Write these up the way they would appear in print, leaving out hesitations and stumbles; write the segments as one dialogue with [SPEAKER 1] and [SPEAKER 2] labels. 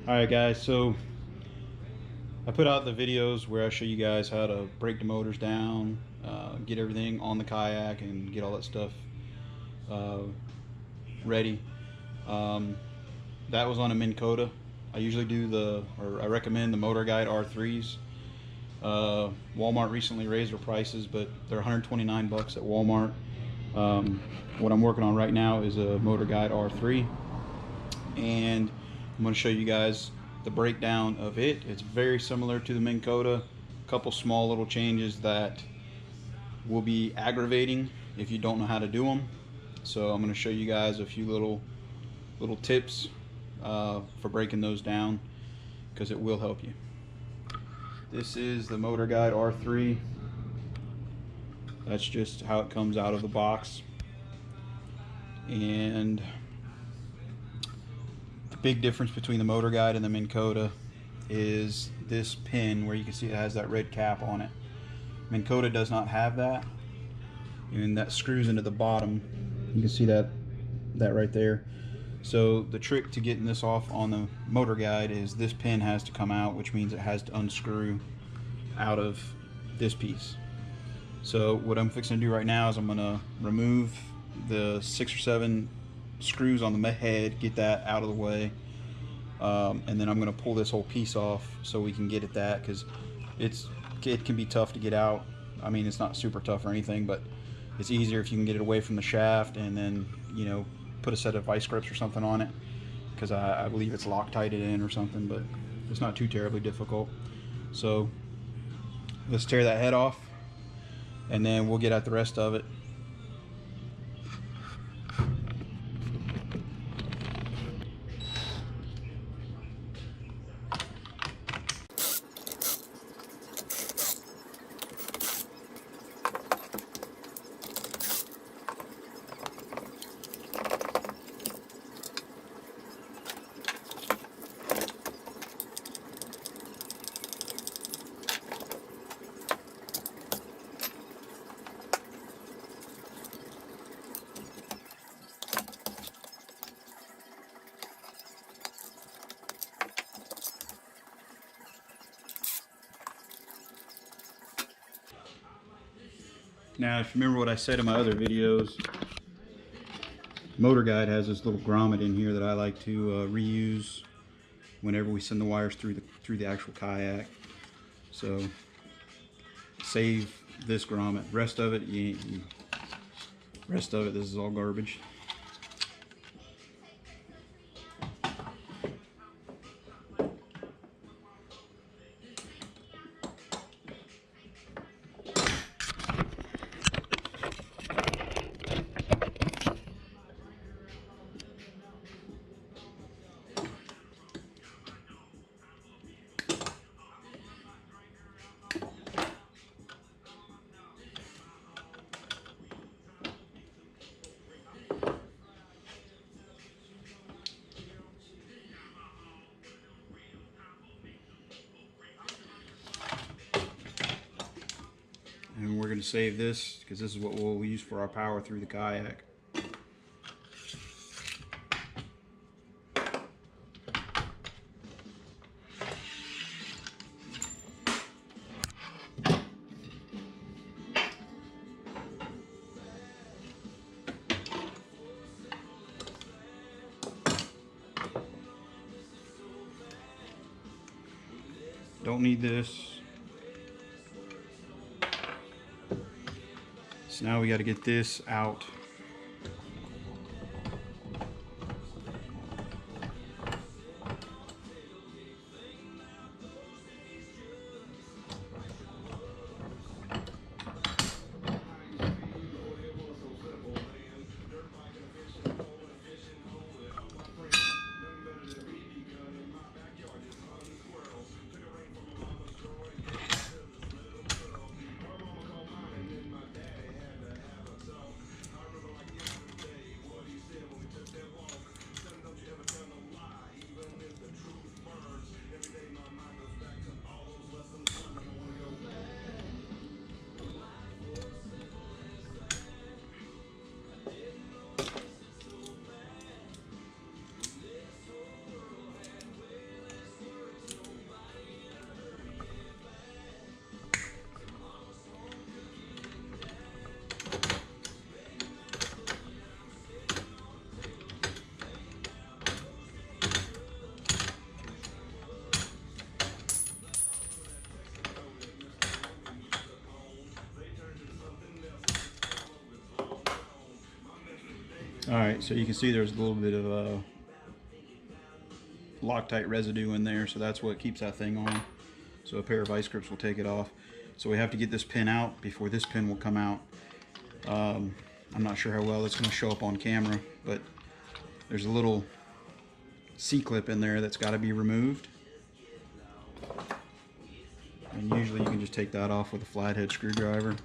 [SPEAKER 1] Alright guys, so I put out the videos where I show you guys how to break the motors down, get everything on the kayak and get all that stuff ready. That was on a Minn Kota. I usually do I recommend the Motorguide R3s. Walmart recently raised their prices, but they're 129 bucks at Walmart. What I'm working on right now is a Motorguide R3, and I'm going to show you guys the breakdown of it. It's very similar to the Minn Kota. A couple small little changes that will be aggravating if you don't know how to do them. So I'm going to show you guys a few little tips for breaking those down, because it will help you. This is the Motorguide R3. That's just how it comes out of the box. And the big difference between the Motorguide and the Minn Kota is this pin, where you can see it has that red cap on it. Minn Kota does not have that, and that screws into the bottom. You can see that right there. So the trick to getting this off on the Motorguide is this pin has to come out, which means it has to unscrew out of this piece. So what I'm fixing to do right now is I'm going to remove the 6 or 7 screws on the head, get that out of the way, and then I'm going to pull this whole piece off so we can get at that, because it can be tough to get out. I mean, it's not super tough or anything, but it's easier if you can get it away from the shaft, and then, you know, put a set of vice grips or something on it, because I believe it's Loctited in or something, but it's not too terribly difficult. So let's tear that head off, and then we'll get at the rest of it. Now, if you remember what I said in my other videos, Motorguide has this little grommet in here that I like to reuse whenever we send the wires through the actual kayak. So save this grommet. Rest of it, this is all garbage. And we're going to save this, because this is what we'll use for our power through the kayak. Don't need this. So now we got to get this out. Alright, so you can see there's a little bit of Loctite residue in there, so that's what keeps that thing on. So a pair of vice grips will take it off. So we have to get this pin out before this pin will come out. I'm not sure how well that's going to show up on camera, but there's a little C-clip in there that's got to be removed. And usually you can just take that off with a flathead screwdriver.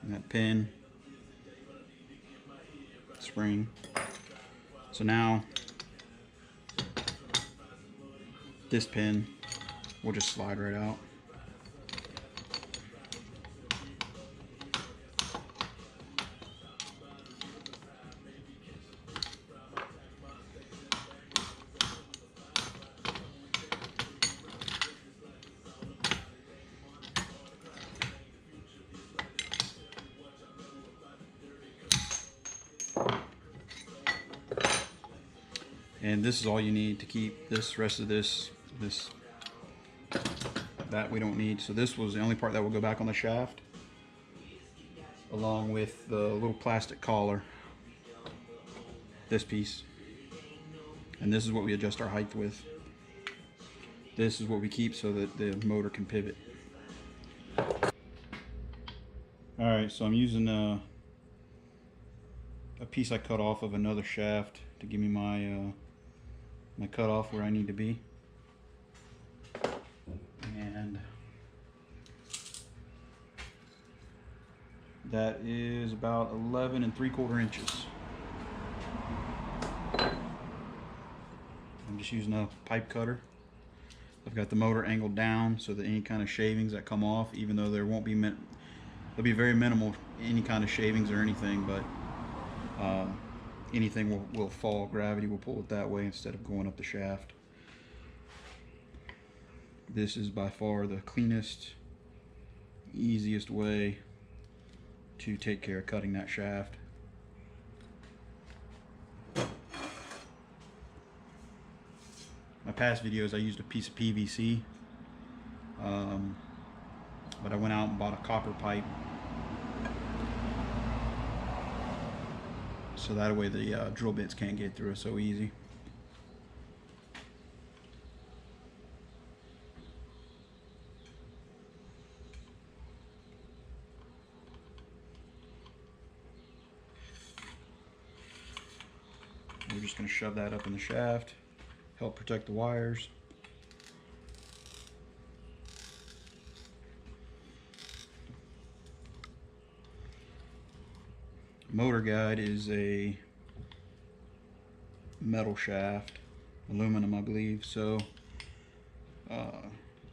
[SPEAKER 1] And that pin, spring. So now this pin will just slide right out. And this is all you need to keep this rest of this that we don't need. So this was the only part that will go back on the shaft, along with the little plastic collar, this piece. And this is what we adjust our height with. This is what we keep so that the motor can pivot. Alright, so I'm using a piece I cut off of another shaft to give me my my cutoff where I need to be. And that is about 11 3/4 inches. I'm just using a pipe cutter. I've got the motor angled down so that any kind of shavings that come off, even though there won't be there'll be very minimal any kind of shavings or anything, but anything will fall. Gravity will pull it that way instead of going up the shaft. This is by far the cleanest, easiest way to take care of cutting that shaft. My past videos I used a piece of PVC, but I went out and bought a copper pipe, so that way the drill bits can't get through it so easy. We're just going to shove that up in the shaft, help protect the wires. Motorguide is a metal shaft, aluminum I believe, so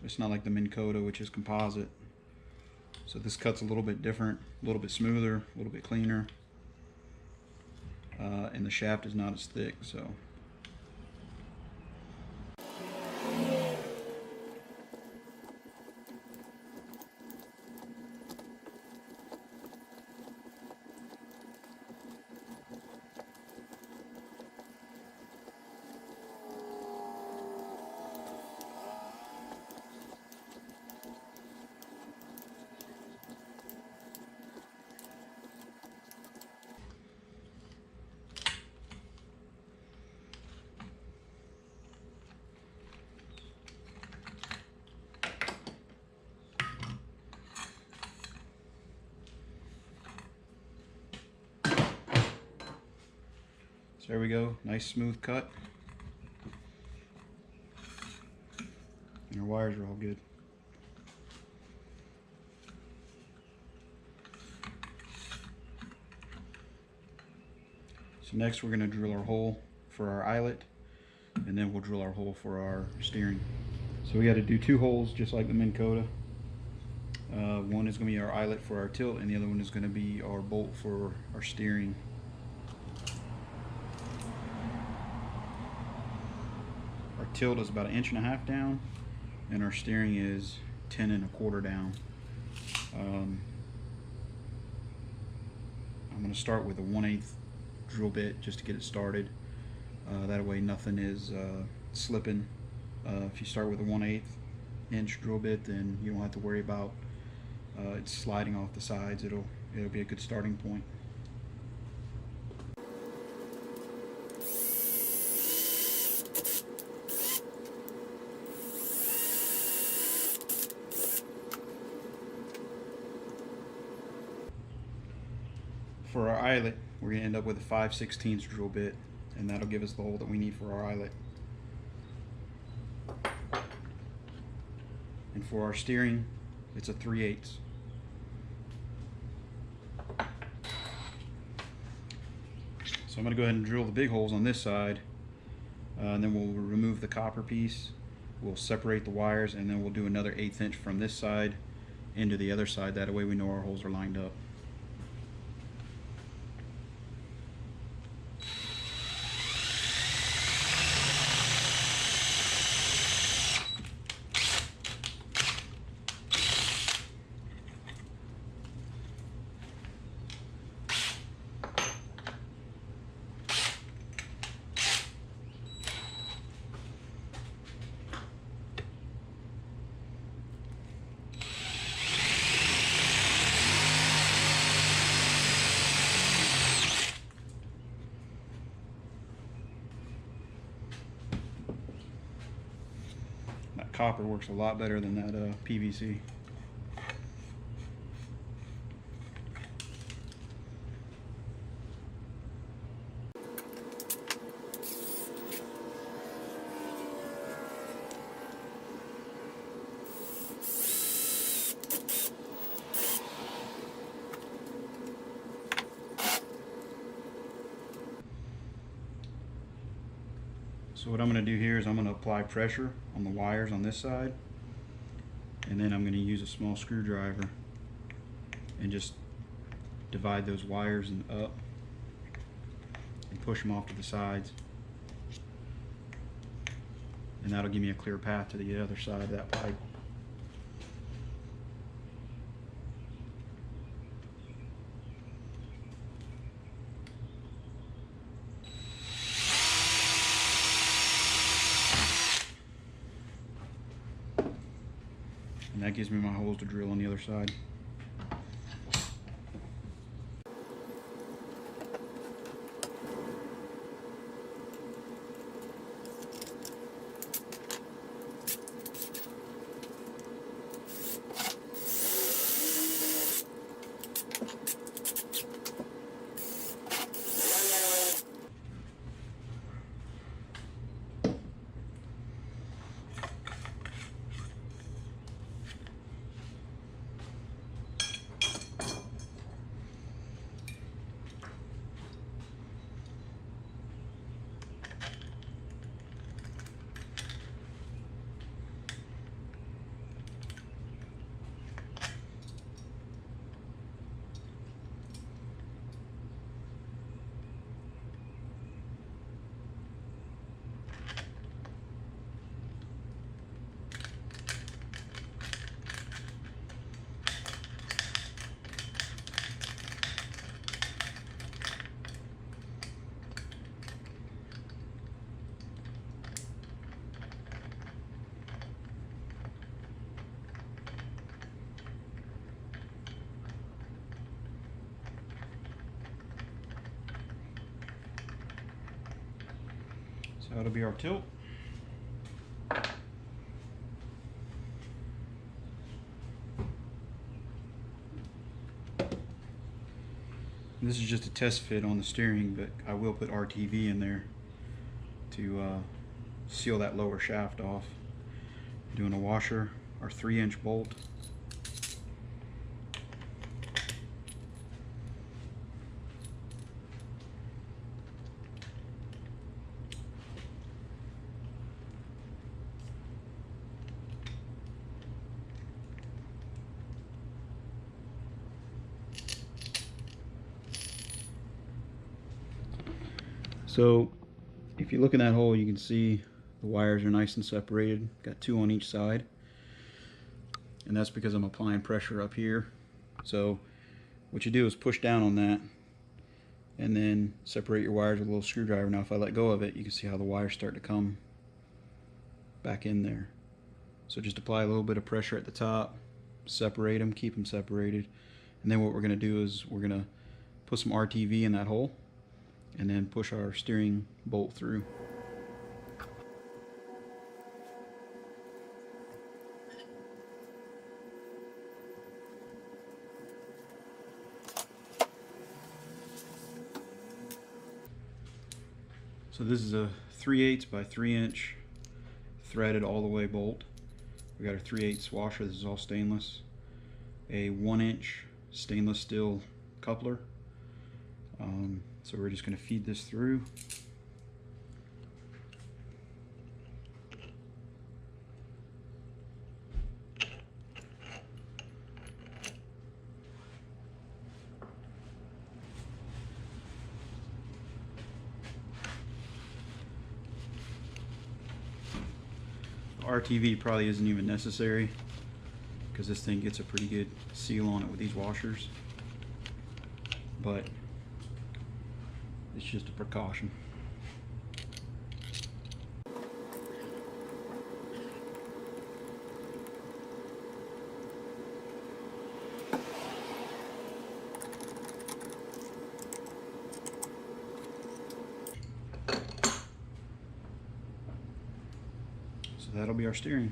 [SPEAKER 1] it's not like the Minn Kota, which is composite. So this cuts a little bit different, a little bit smoother, a little bit cleaner, and the shaft is not as thick. So there we go, nice smooth cut. And our wires are all good. So next we're going to drill our hole for our eyelet, and then we'll drill our hole for our steering. So we got to do two holes just like the Minn Kota. One is going to be our eyelet for our tilt, and the other one is going to be our bolt for our steering. Our tilt is about 1.5 inches down, and our steering is 10 1/4 down. I'm going to start with a 1/8 drill bit just to get it started. That way nothing is slipping. If you start with a 1/8 inch drill bit, then you don't have to worry about it sliding off the sides. It'll be a good starting point. For our eyelet, we're going to end up with a 5/16 drill bit, and that'll give us the hole that we need for our eyelet. And for our steering, it's a 3/8. So I'm going to go ahead and drill the big holes on this side, and then we'll remove the copper piece, we'll separate the wires, and then we'll do another 1/8 inch from this side into the other side. That way we know our holes are lined up. That copper works a lot better than that PVC. So what I'm going to do here is I'm going to apply pressure on the wires on this side, and then I'm going to use a small screwdriver and just divide those wires up and push them off to the sides, and that'll give me a clear path to the other side of that pipe. And that gives me my holes to drill on the other side. So that'll be our tilt. This is just a test fit on the steering, but I will put RTV in there to seal that lower shaft off. Doing a washer, our 3-inch bolt. So if you look in that hole, you can see the wires are nice and separated. Got 2 on each side, and that's because I'm applying pressure up here. So what you do is push down on that, and then separate your wires with a little screwdriver. Now if I let go of it, you can see how the wires start to come back in there. So just apply a little bit of pressure at the top, separate them, keep them separated, and then what we're going to do is we're going to put some RTV in that hole and then push our steering bolt through. So this is a 3/8 by 3 inch threaded all the way bolt. We got our 3/8 washer. This is all stainless. A 1 inch stainless steel coupler. So we're just going to feed this through. RTV probably isn't even necessary because this thing gets a pretty good seal on it with these washers, but it's just a precaution. So that'll be our steering.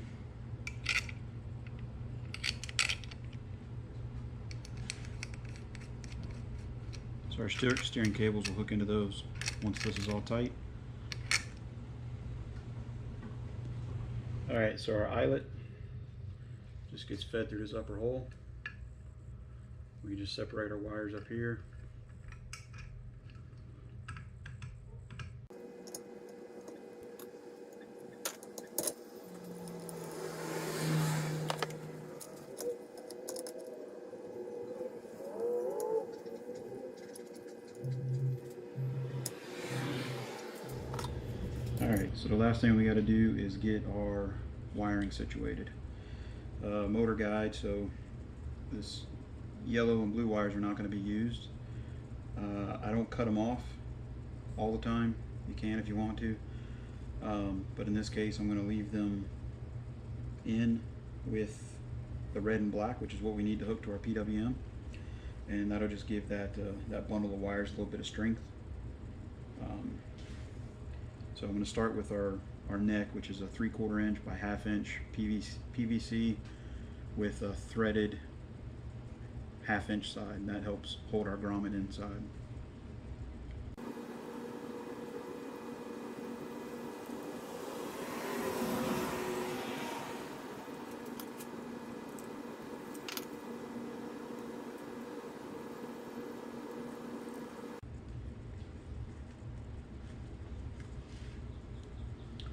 [SPEAKER 1] So our steering cables will hook into those once this is all tight. Alright, so our eyelet just gets fed through this upper hole. We just separate our wires up here. Alright, so the last thing we got to do is get our wiring situated. Motorguide, so this yellow and blue wires are not going to be used. I don't cut them off all the time. You can if you want to, but in this case I'm going to leave them in with the red and black, which is what we need to hook to our PWM, and that'll just give that bundle of wires a little bit of strength. So I'm going to start with our neck, which is a 3/4 inch by 1/2 inch PVC with a threaded 1/2 inch side, and that helps hold our grommet inside.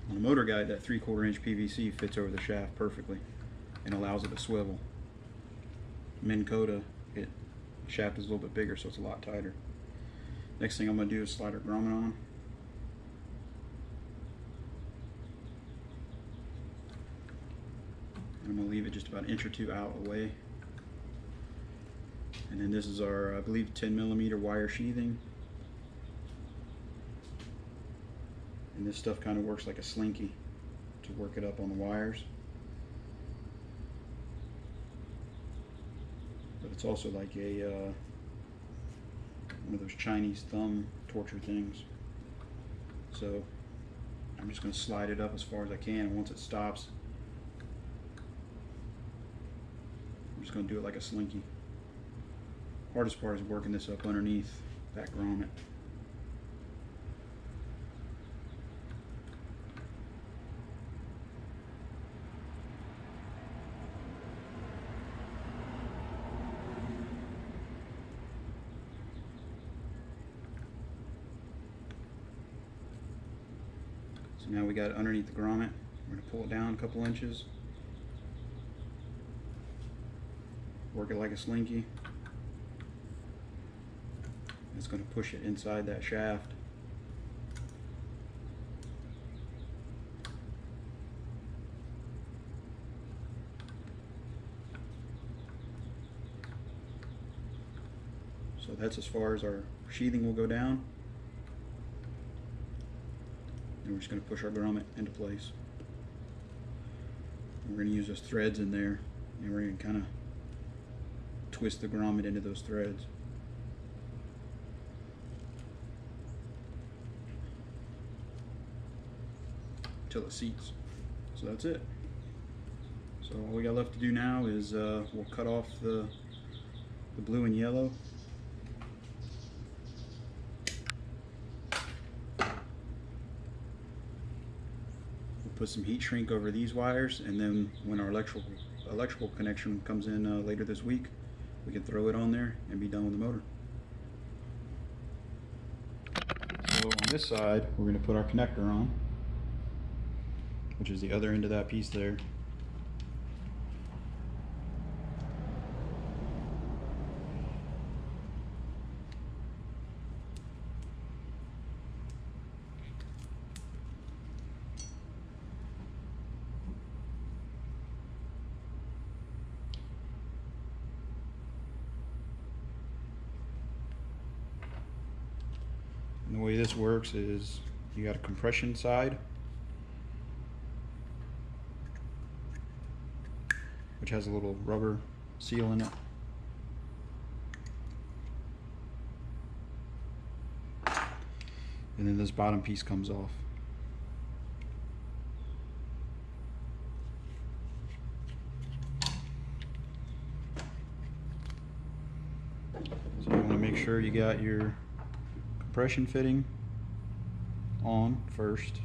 [SPEAKER 1] On the Motorguide, that 3/4 inch PVC fits over the shaft perfectly and allows it to swivel. Minn Kota, the shaft is a little bit bigger, so it's a lot tighter. Next thing I'm going to do is slide our grommet on. And I'm going to leave it just about an inch or two out away. And then this is our, I believe, 10mm wire sheathing. And this stuff kind of works like a slinky to work it up on the wires. But it's also like a one of those Chinese thumb torture things. So I'm just going to slide it up as far as I can, and once it stops, I'm just going to do it like a slinky. Hardest part is working this up underneath that grommet. So now we got it underneath the grommet. We're going to pull it down a couple inches. Work it like a slinky. It's going to push it inside that shaft. So that's as far as our sheathing will go down. And we're just going to push our grommet into place. We're going to use those threads in there, and we're going to kind of twist the grommet into those threads. Until it seats. So that's it. So all we got left to do now is we'll cut off the blue and yellow. Put some heat shrink over these wires, and then when our electrical connection comes in later this week, we can throw it on there and be done with the motor. So on this side, we're going to put our connector on, which is the other end of that piece there. And the way this works is you got a compression side, which has a little rubber seal in it. And then this bottom piece comes off. So you want to make sure you got your compression fitting on first.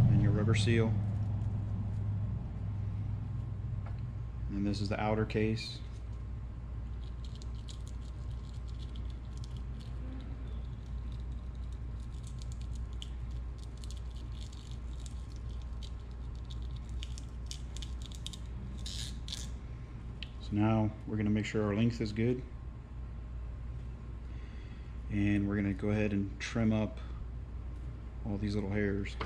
[SPEAKER 1] And your rubber seal. And this is the outer case. Now we're going to make sure our length is good, and we're going to go ahead and trim up all these little hairs.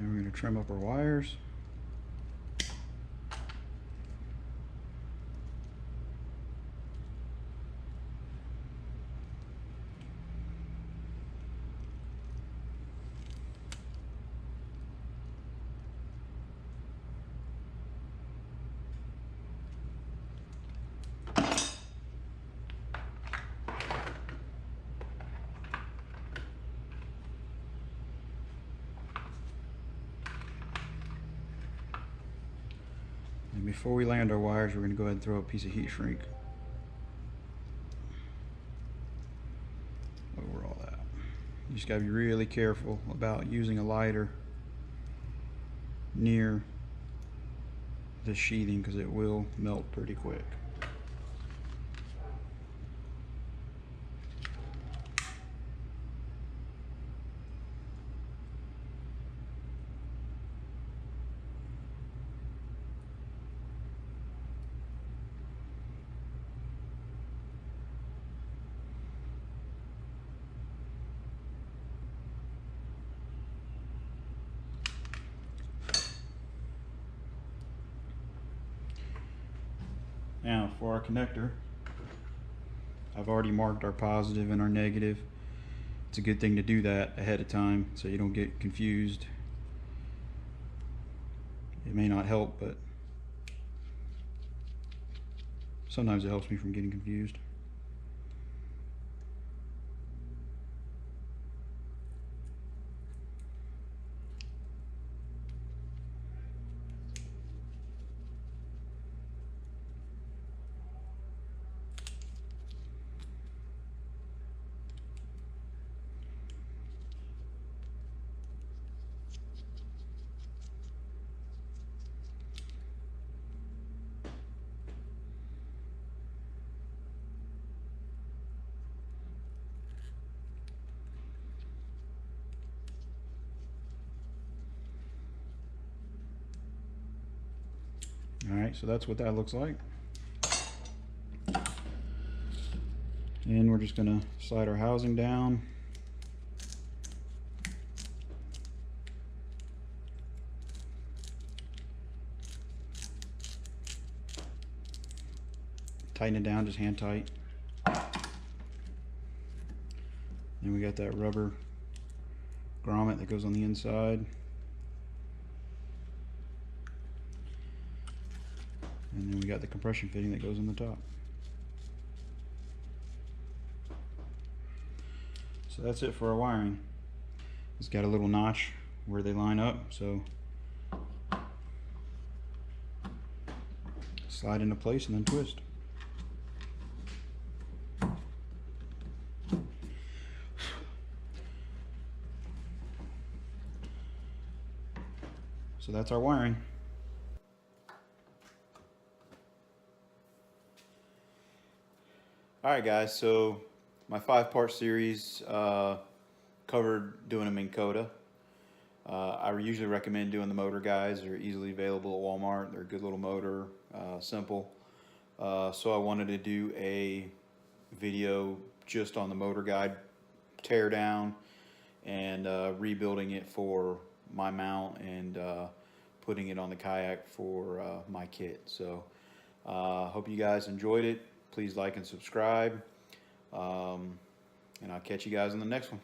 [SPEAKER 1] And we're going to trim up our wires. And before we land our wires, we're going to go ahead and throw a piece of heat shrink over all that. You just got to be really careful about using a lighter near the sheathing because it will melt pretty quick. Now for our connector, I've already marked our positive and our negative. It's a good thing to do that ahead of time so you don't get confused. It may not help, but sometimes it helps me from getting confused. Alright, so that's what that looks like. And we're just going to slide our housing down. Tighten it down, just hand tight. Then we got that rubber grommet that goes on the inside. And then we got the compression fitting that goes on the top. So that's it for our wiring. It's got a little notch where they line up, so slide into place and then twist. So that's our wiring. Alright guys, so my 5-part series covered doing a Minn Kota. I usually recommend doing the Motorguides. They're easily available at Walmart. They're a good little motor, simple. So I wanted to do a video just on the Motorguide teardown and rebuilding it for my mount and putting it on the kayak for my kit. So hope you guys enjoyed it. Please like and subscribe, and I'll catch you guys in the next one.